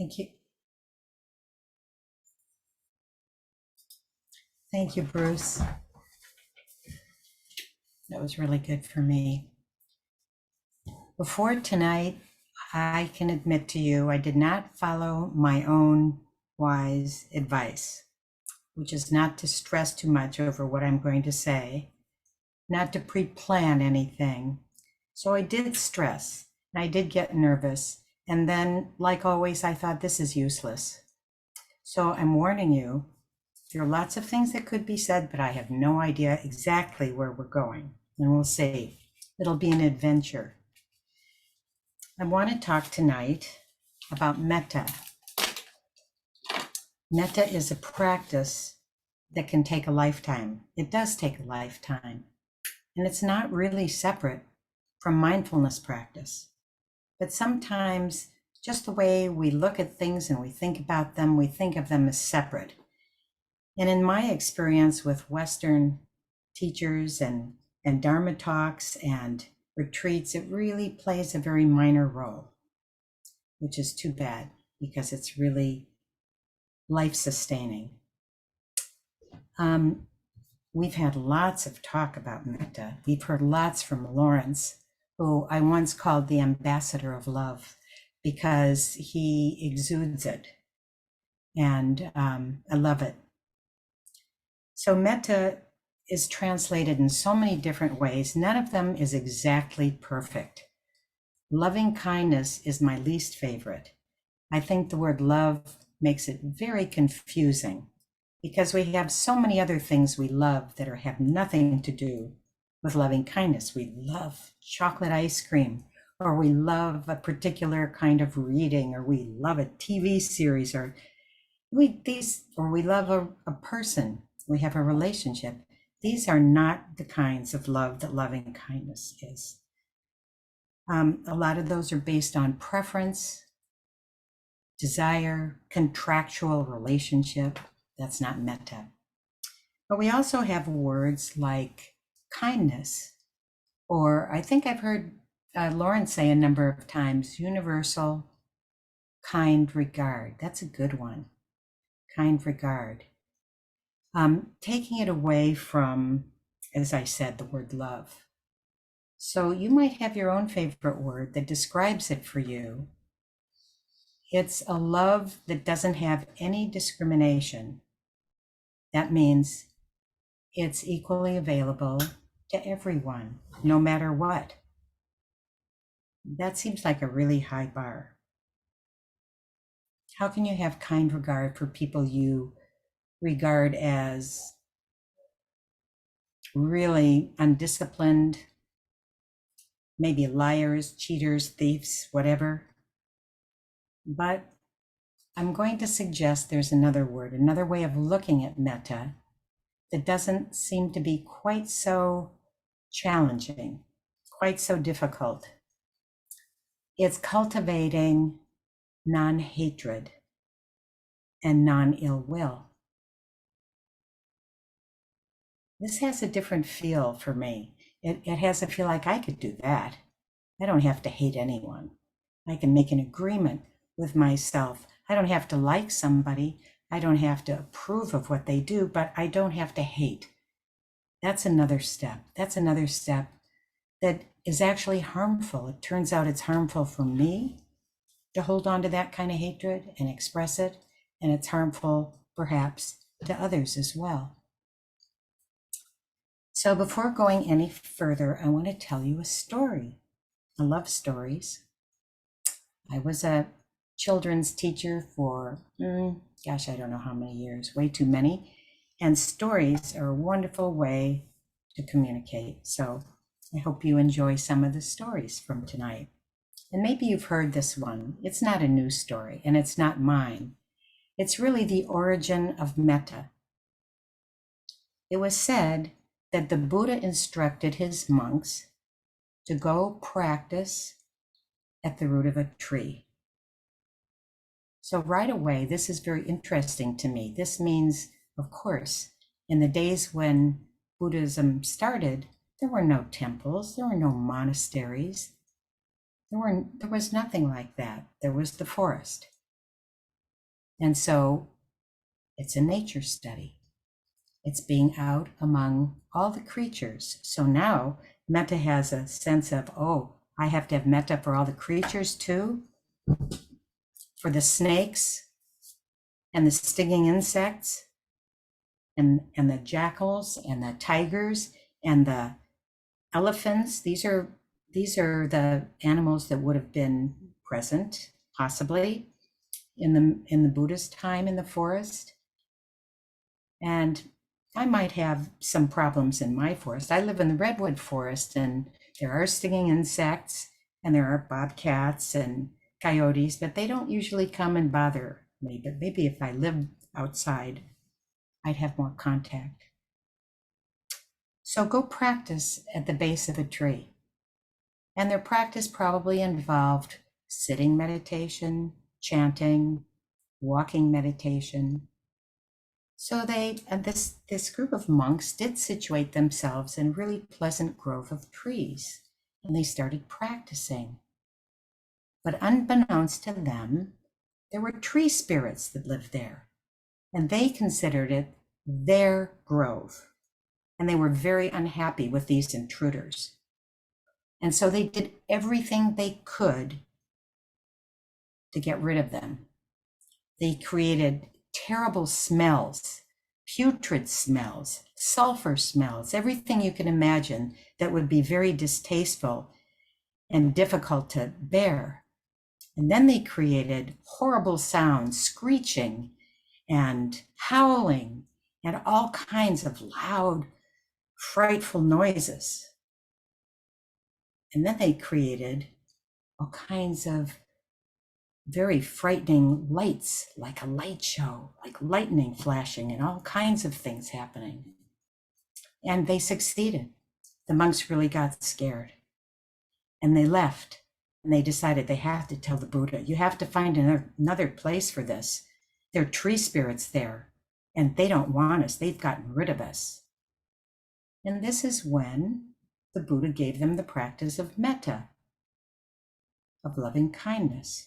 Thank you. Thank you, Bruce. That was really good for me. Before tonight, I can admit to you, I did not follow my own wise advice, which is not to stress too much over what I'm going to say, not to pre-plan anything. So I did stress, and I did get nervous. And then, like always, I thought this is useless. So I'm warning you, there are lots of things that could be said, but I have no idea exactly where we're going. And we'll see. It'll be an adventure. I want to talk tonight about metta. Metta is a practice that can take a lifetime. It does take a lifetime. And it's not really separate from mindfulness practice. But sometimes just the way we look at things and we think about them, we think of them as separate. And in my experience with Western teachers and dharma talks and retreats, it really plays a very minor role, which is too bad because it's really life-sustaining. We've had lots of talk about metta. We've heard lots from Lawrence, who I once called the ambassador of love because he exudes it. And I love it. So metta is translated in so many different ways. None of them is exactly perfect. Loving kindness is my least favorite. I think the word love makes it very confusing because we have so many other things we love that have nothing to do with loving kindness. We love chocolate ice cream, or we love a particular kind of reading, or we love a TV series, or we love a person. We have a relationship. These are not the kinds of love that loving kindness is. A lot of those are based on preference, desire, contractual relationship. That's not metta. But we also have words like kindness, or I think I've heard Lauren say a number of times, universal kind regard. That's a good one. Kind regard. Taking it away from, as I said, the word love. So you might have your own favorite word that describes it for you. It's a love that doesn't have any discrimination. That means it's equally available to everyone, no matter what. That seems like a really high bar. How can you have kind regard for people you regard as really undisciplined, maybe liars, cheaters, thieves, whatever? But I'm going to suggest there's another word, another way of looking at metta that doesn't seem to be quite so challenging, quite so difficult. It's cultivating non-hatred and non-ill will. This has a different feel for me. It has a feel like I could do that. I don't have to hate anyone. I can make an agreement with myself. I don't have to like somebody. I don't have to approve of what they do, but I don't have to hate. That's another step. That's another step that is actually harmful. It turns out it's harmful for me to hold on to that kind of hatred and express it, and it's harmful perhaps to others as well. So before going any further, I want to tell you a story. I love stories. I was a children's teacher for, gosh, I don't know how many years, way too many. And stories are a wonderful way to communicate. So I hope you enjoy some of the stories from tonight. And maybe you've heard this one. It's not a new story, and it's not mine. It's really the origin of metta. It was said that the Buddha instructed his monks to go practice at the root of a tree. So right away, this is very interesting to me. This means, of course, in the days when Buddhism started, there were no temples, there were no monasteries. There was nothing like that. There was the forest. And so it's a nature study. It's being out among all the creatures. So now metta has a sense of, oh, I have to have metta for all the creatures too, for the snakes and the stinging insects and the jackals and the tigers and the elephants. These are the animals that would have been present possibly in the Buddhist time in the forest. And I might have some problems in my forest. I live in the redwood forest, and there are stinging insects, and there are bobcats and coyotes, but they don't usually come and bother me. But maybe if I lived outside, I'd have more contact. So go practice at the base of a tree. And their practice probably involved sitting meditation, chanting, walking meditation. So this group of monks did situate themselves in a really pleasant grove of trees, and they started practicing. But unbeknownst to them, there were tree spirits that lived there, and they considered it their grove, and they were very unhappy with these intruders. And so they did everything they could to get rid of them. They created terrible smells, putrid smells, sulfur smells, everything you can imagine that would be very distasteful and difficult to bear. And then they created horrible sounds, screeching and howling and all kinds of loud, frightful noises. And then they created all kinds of very frightening lights, like a light show, like lightning flashing and all kinds of things happening. And they succeeded. The monks really got scared and they left, and they decided they have to tell the Buddha, you have to find another place for this. There are tree spirits there and they don't want us. They've gotten rid of us. And this is when the Buddha gave them the practice of metta, of loving kindness.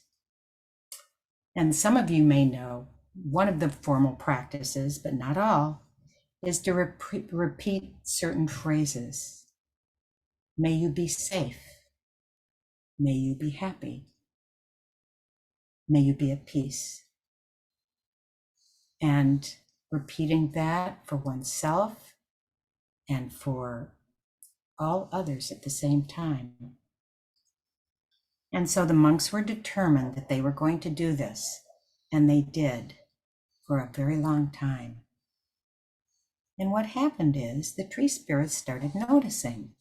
And some of you may know one of the formal practices, but not all, is to repeat certain phrases. May you be safe. May you be happy. May you be at peace. And repeating that for oneself and for all others at the same time. And so the monks were determined that they were going to do this, and they did for a very long time. And what happened is the tree spirits started noticing.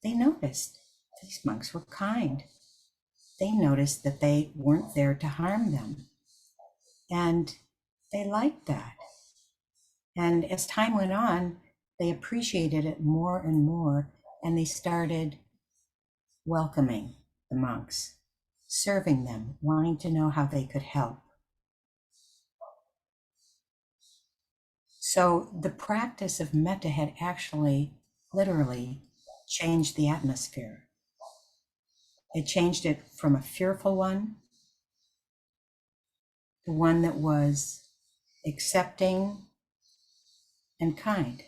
They noticed these monks were kind. They noticed that they weren't there to harm them. And they liked that. And as time went on, they appreciated it more and more, and they started welcoming the monks, serving them, wanting to know how they could help. So the practice of metta had actually literally changed the atmosphere. It changed it from a fearful one to one that was accepting and kind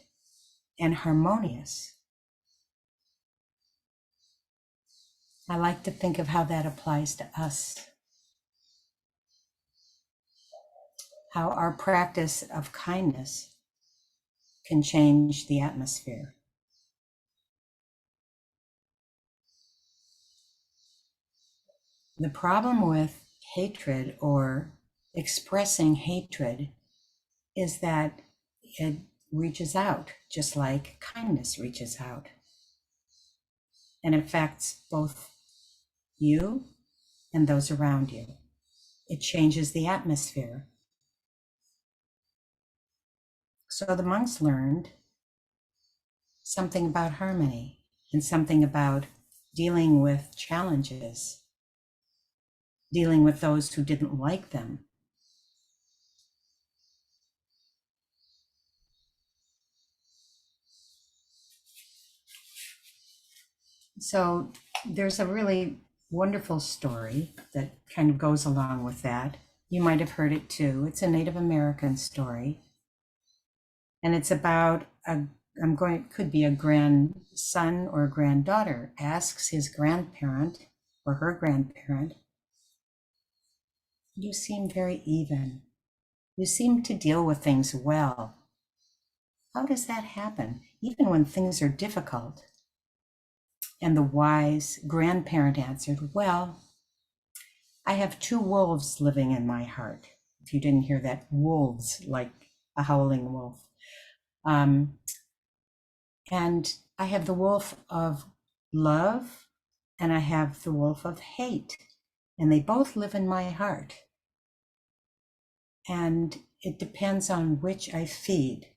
and harmonious. I like to think of how that applies to us. How our practice of kindness can change the atmosphere. The problem with hatred or expressing hatred is that it reaches out, just like kindness reaches out, and affects both you and those around you. It changes the atmosphere. So the monks learned something about harmony and something about dealing with challenges, dealing with those who didn't like them. So there's a really wonderful story that kind of goes along with that. You might have heard it too. It's a Native American story. And it's about it could be a grandson or a granddaughter asks his grandparent or her grandparent, "You seem very even. You seem to deal with things well. How does that happen, even when things are difficult?" And the wise grandparent answered, "Well, I have two wolves living in my heart." If you didn't hear that, wolves, like a howling wolf. And I have the wolf of love and I have the wolf of hate, and they both live in my heart. And it depends on which I feed.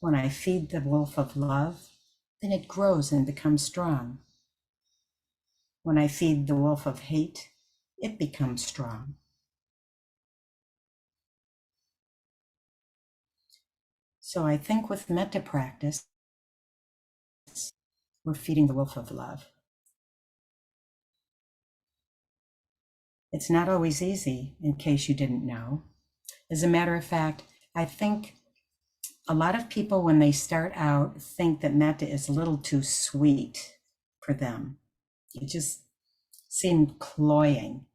When I feed the wolf of love, then it grows and becomes strong. When I feed the wolf of hate, it becomes strong. So I think with metta practice, we're feeding the wolf of love. It's not always easy, in case you didn't know. As a matter of fact, I think a lot of people, when they start out, think that metta is a little too sweet for them. It just seemed cloying.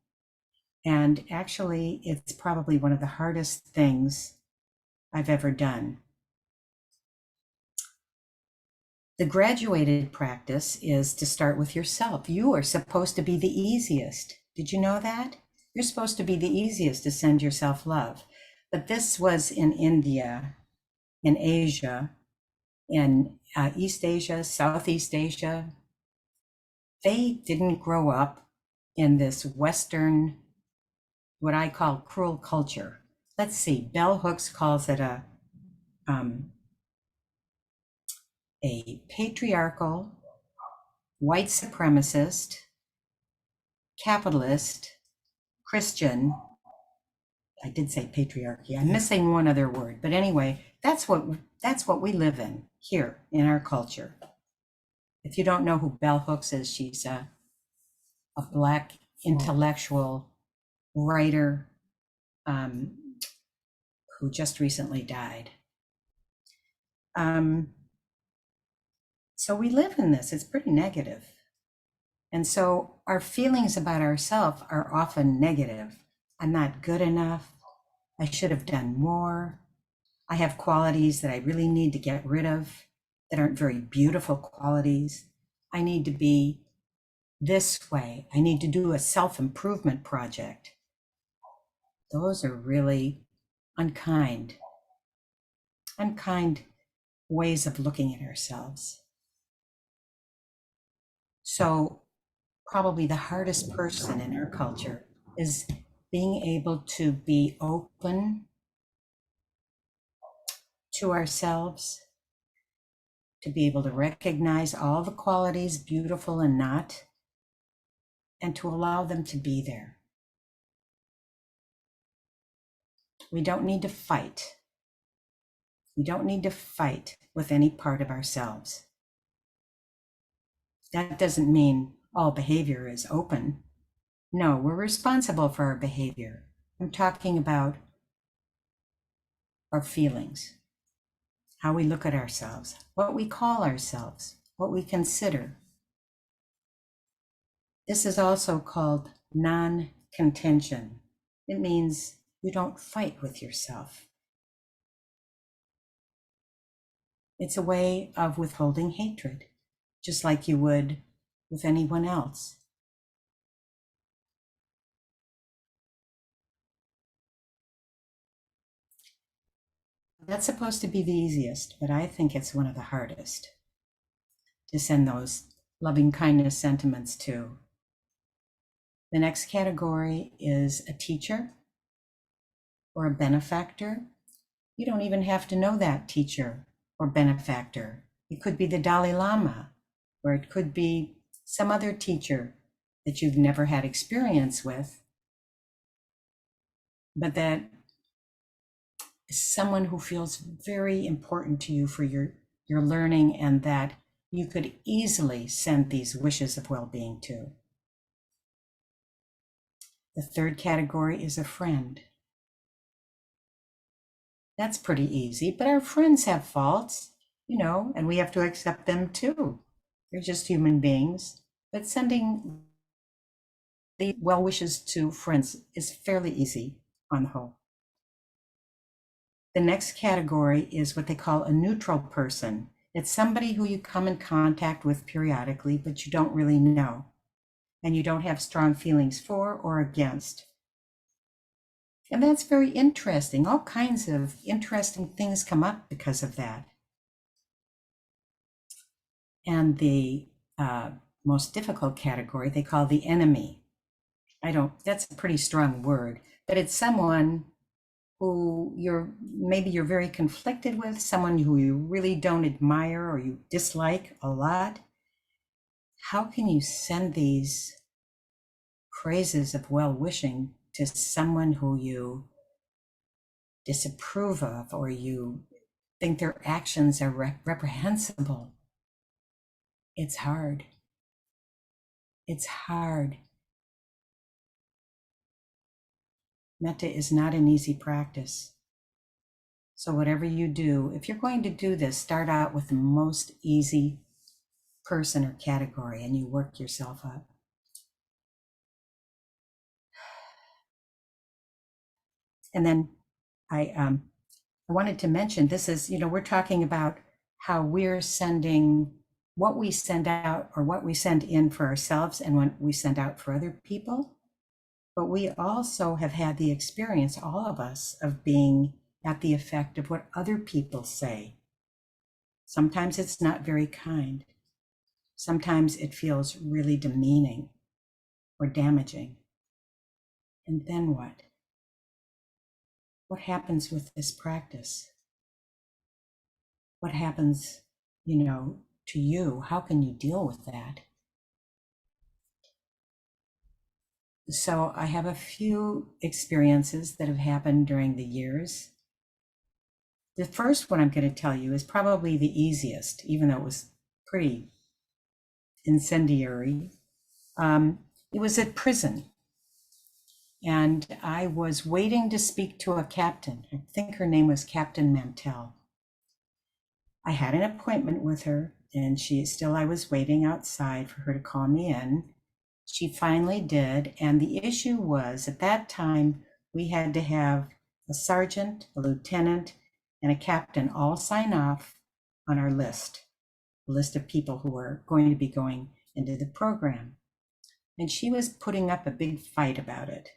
And actually, it's probably one of the hardest things I've ever done. The graduated practice is to start with yourself. You are supposed to be the easiest. Did you know that? You're supposed to be the easiest to send yourself love. But this was in India, in Asia, in East Asia, Southeast Asia. They didn't grow up in this Western, what I call cruel culture. Let's see, Bell Hooks calls it a patriarchal, white supremacist, capitalist, Christian. I did say patriarchy. I'm missing one other word, but anyway, that's what we live in here in our culture. If you don't know who Bell Hooks is, she's a Black intellectual writer who just recently died. So we live in this. It's pretty negative. And so our feelings about ourselves are often negative. I'm not good enough. I should have done more. I have qualities that I really need to get rid of that aren't very beautiful qualities. I need to be this way. I need to do a self-improvement project. Those are really unkind ways of looking at ourselves. So probably the hardest person in our culture is being able to be open to ourselves, to be able to recognize all the qualities, beautiful and not, and to allow them to be there. We don't need to fight. We don't need to fight with any part of ourselves. That doesn't mean all behavior is open. No, we're responsible for our behavior. I'm talking about our feelings, how we look at ourselves, what we call ourselves, what we consider. This is also called non-contention. It means you don't fight with yourself. It's a way of withholding hatred, just like you would with anyone else. That's supposed to be the easiest, but I think it's one of the hardest to send those loving kindness sentiments to. The next category is a teacher or a benefactor. You don't even have to know that teacher or benefactor. It could be the Dalai Lama, or it could be some other teacher that you've never had experience with, but that is someone who feels very important to you for your learning, and that you could easily send these wishes of well-being to. The third category is a friend. That's pretty easy, but our friends have faults, and we have to accept them too. They're just human beings. But sending the well wishes to friends is fairly easy on the whole. The next category is what they call a neutral person. It's somebody who you come in contact with periodically, but you don't really know, and you don't have strong feelings for or against. And that's very interesting. All kinds of interesting things come up because of that. And the most difficult category they call the enemy. That's a pretty strong word, but it's someone who maybe you're very conflicted with, someone who you really don't admire or you dislike a lot. How can you send these praises of well-wishing to someone who you disapprove of, or you think their actions are reprehensible? It's hard. It's hard. Metta is not an easy practice. So whatever you do, if you're going to do this, start out with the most easy person or category and you work yourself up. And then I wanted to mention, this is, we're talking about how we're sending what we send out or what we send in for ourselves and what we send out for other people. But we also have had the experience, all of us, of being at the effect of what other people say. Sometimes it's not very kind. Sometimes it feels really demeaning or damaging. And then what? What happens with this practice? What happens, to you? How can you deal with that? So I have a few experiences that have happened during the years. The first one I'm going to tell you is probably the easiest, even though it was pretty incendiary. It was at prison. And I was waiting to speak to a captain. I think her name was Captain Mantell. I had an appointment with her, and I was waiting outside for her to call me in. She finally did. And the issue was, at that time, we had to have a sergeant, a lieutenant, and a captain all sign off on our list, a list of people who were going to be going into the program. And she was putting up a big fight about it.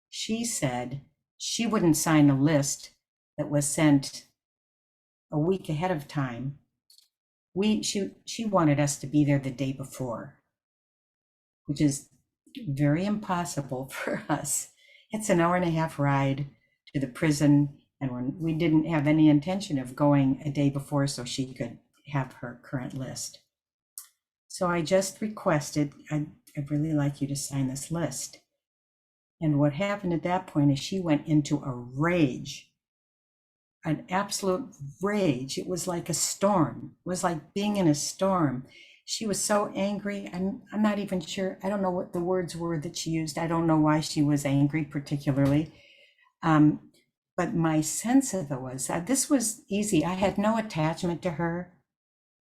She said she wouldn't sign a list that was sent a week ahead of time. She wanted us to be there the day before, which is very impossible for us. It's an 1.5-hour ride to the prison, and we didn't have any intention of going a day before so she could have her current list. So I just requested, I'd really like you to sign this list. And what happened at that point is she went into a rage, an absolute rage. It was like a storm. It was like being in a storm. She was so angry. I'm not even sure. I don't know what the words were that she used. I don't know why she was angry particularly. But my sense of it was that this was easy. I had no attachment to her.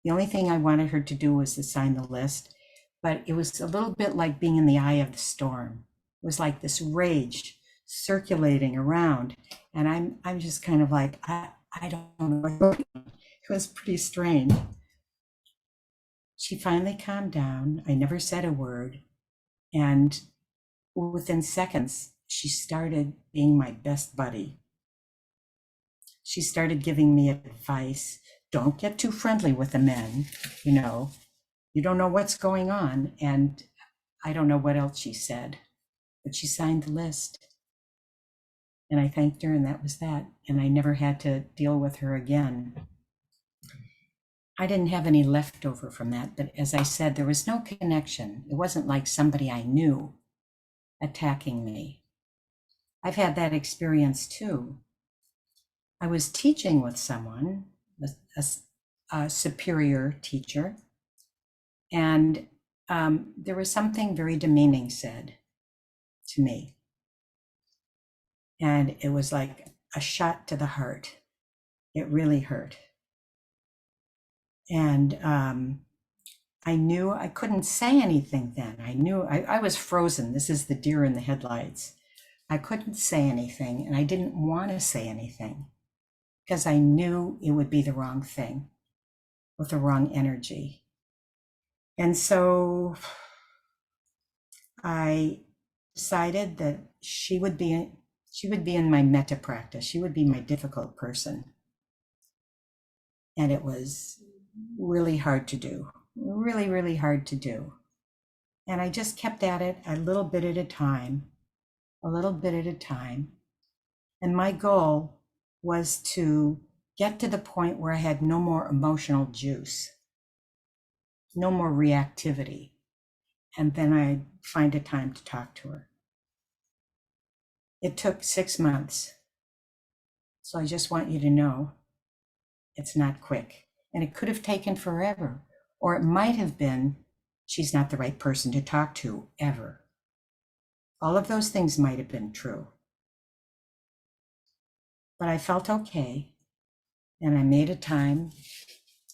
The only thing I wanted her to do was to sign the list. But it was a little bit like being in the eye of the storm. It was like this rage circulating around. And I'm just kind of like, I don't know. It was pretty strange. She finally calmed down. I never said a word. And within seconds, she started being my best buddy. She started giving me advice. Don't get too friendly with the men. You don't know what's going on. And I don't know what else she said, but she signed the list. And I thanked her, and that was that. And I never had to deal with her again. I didn't have any leftover from that, but as I said, there was no connection. It wasn't like somebody I knew attacking me. I've had that experience too. I was teaching with someone, a superior teacher, And there was something very demeaning said to me. And it was like a shot to the heart. It really hurt. And I knew I couldn't say anything then. I knew I was frozen. This is the deer in the headlights. I couldn't say anything, and I didn't want to say anything because I knew it would be the wrong thing with the wrong energy. And so I decided that she would be in my metta practice. She would be my difficult person. And it was really hard to do, really, really hard to do. And I just kept at it a little bit at a time, a little bit at a time. And my goal was to get to the point where I had no more emotional juice, no more reactivity. And then I'd find a time to talk to her. It took 6 months. So I just want you to know it's not quick. And it could have taken forever. Or it might have been, she's not the right person to talk to ever. All of those things might have been true. But I felt okay. And I made a time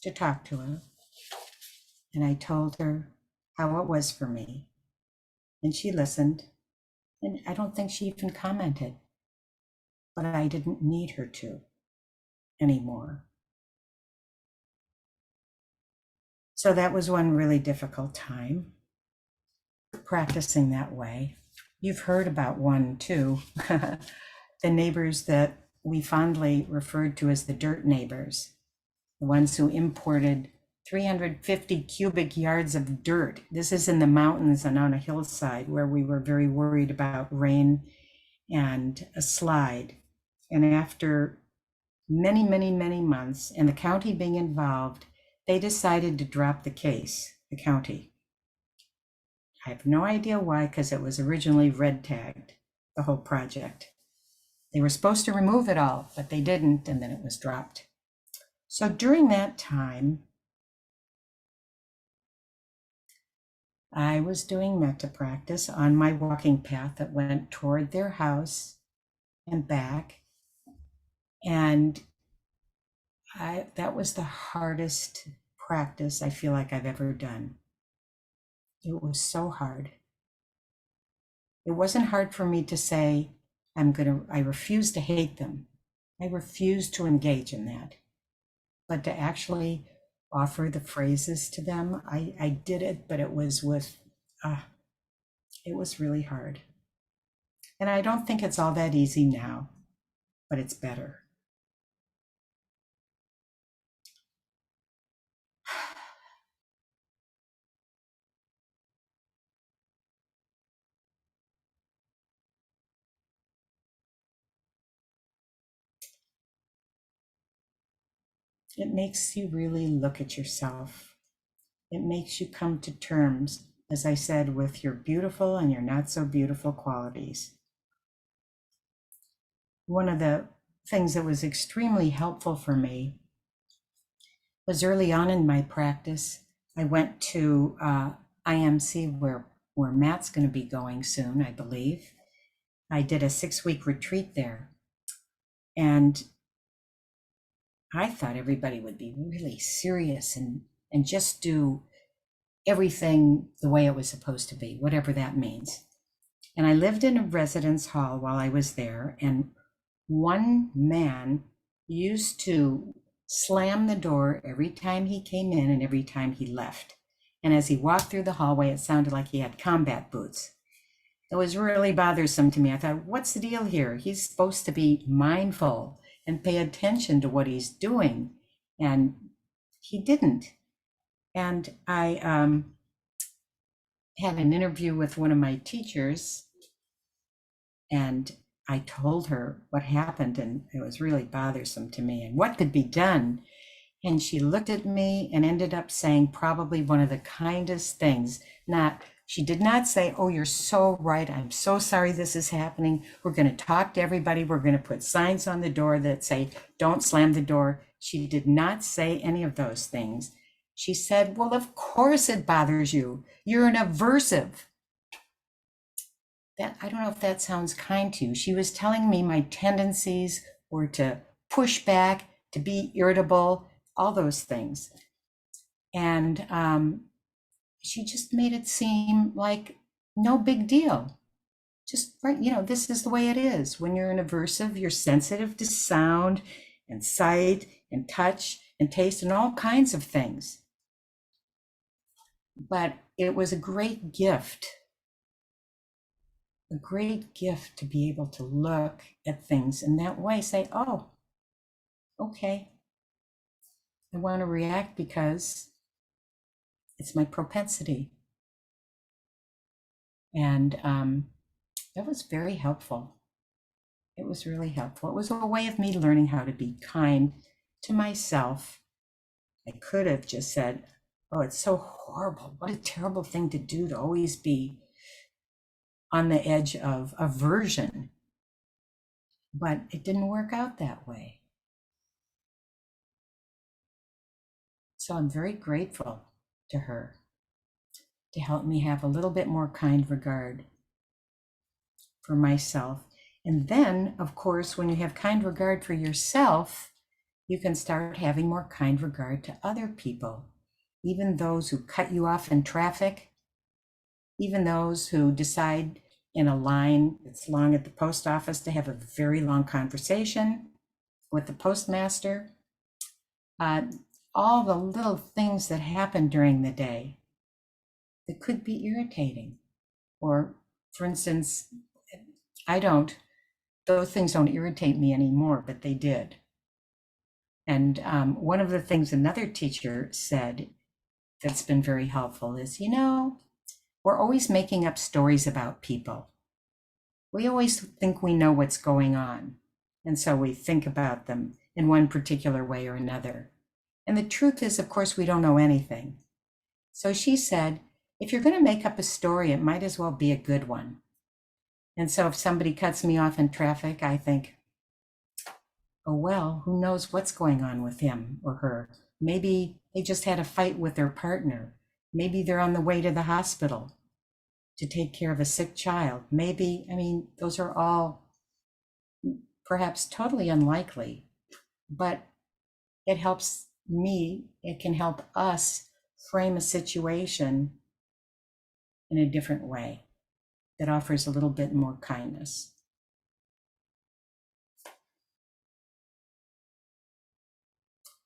to talk to her. And I told her how it was for me. And she listened. And I don't think she even commented. But I didn't need her to anymore. So that was one really difficult time, practicing that way. You've heard about one too, the neighbors that we fondly referred to as the dirt neighbors, the ones who imported 350 cubic yards of dirt. This is in the mountains and on a hillside where we were very worried about rain and a slide. And after many, many, many months and the county being involved, they decided to drop the case, the county. I have no idea why, because it was originally red tagged, the whole project. They were supposed to remove it all, but they didn't, and then it was dropped. So during that time, I was doing metta practice on my walking path that went toward their house and back. And that was the hardest practice I feel like I've ever done. It was so hard. It wasn't hard for me to say, I refuse to hate them. I refuse to engage in that. But to actually offer the phrases to them, I did it, but it was it was really hard. And I don't think it's all that easy now, but it's better. It makes you really look at yourself. It makes you come to terms, as I said, with your beautiful and your not so beautiful qualities. One of the things that was extremely helpful for me was early on in my practice. I went to IMC where Matt's going to be going soon, I believe. I did a 6-week retreat there. And I thought everybody would be really serious and just do everything the way it was supposed to be, whatever that means. And I lived in a residence hall while I was there, and one man used to slam the door every time he came in and every time he left. And as he walked through the hallway, it sounded like he had combat boots. It was really bothersome to me. I thought, what's the deal here? He's supposed to be mindful and pay attention to what he's doing. And he didn't. And I had an interview with one of my teachers, and I told her what happened, and it was really bothersome to me and what could be done. And she looked at me and ended up saying probably one of the kindest things. She did not say, oh, you're so right. I'm so sorry this is happening. We're going to talk to everybody. We're going to put signs on the door that say, don't slam the door. She did not say any of those things. She said, well, of course it bothers you. You're an aversive. That, I don't know if that sounds kind to you. She was telling me my tendencies were to push back, to be irritable, all those things. And she just made it seem like no big deal. Just, right, this is the way it is. When you're an aversive, you're sensitive to sound and sight and touch and taste and all kinds of things. But it was a great gift to be able to look at things in that way, say, oh, okay, I want to react because it's my propensity. And that was very helpful. It was really helpful. It was a way of me learning how to be kind to myself. I could have just said, oh, it's so horrible. What a terrible thing to do, to always be on the edge of aversion. But it didn't work out that way. So I'm very grateful to her to help me have a little bit more kind regard for myself. And then, of course, when you have kind regard for yourself, you can start having more kind regard to other people, even those who cut you off in traffic, even those who decide in a line that's long at the post office to have a very long conversation with the postmaster. All the little things that happen during the day that could be irritating. Or, for instance, those things don't irritate me anymore, but they did. And one of the things another teacher said that's been very helpful is, we're always making up stories about people. We always think we know what's going on. And so we think about them in one particular way or another. And the truth is, of course, we don't know anything. So she said, if you're going to make up a story, it might as well be a good one. And so if somebody cuts me off in traffic, I think, oh, well, who knows what's going on with him or her? Maybe they just had a fight with their partner. Maybe they're on the way to the hospital to take care of a sick child. Those are all perhaps totally unlikely, but it helps me, it can help us frame a situation in a different way that offers a little bit more kindness.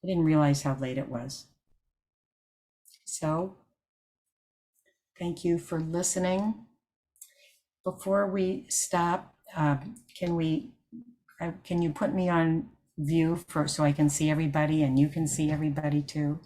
I didn't realize how late it was. So, thank you for listening. Before we stop, can you put me on view so I can see everybody and you can see everybody too?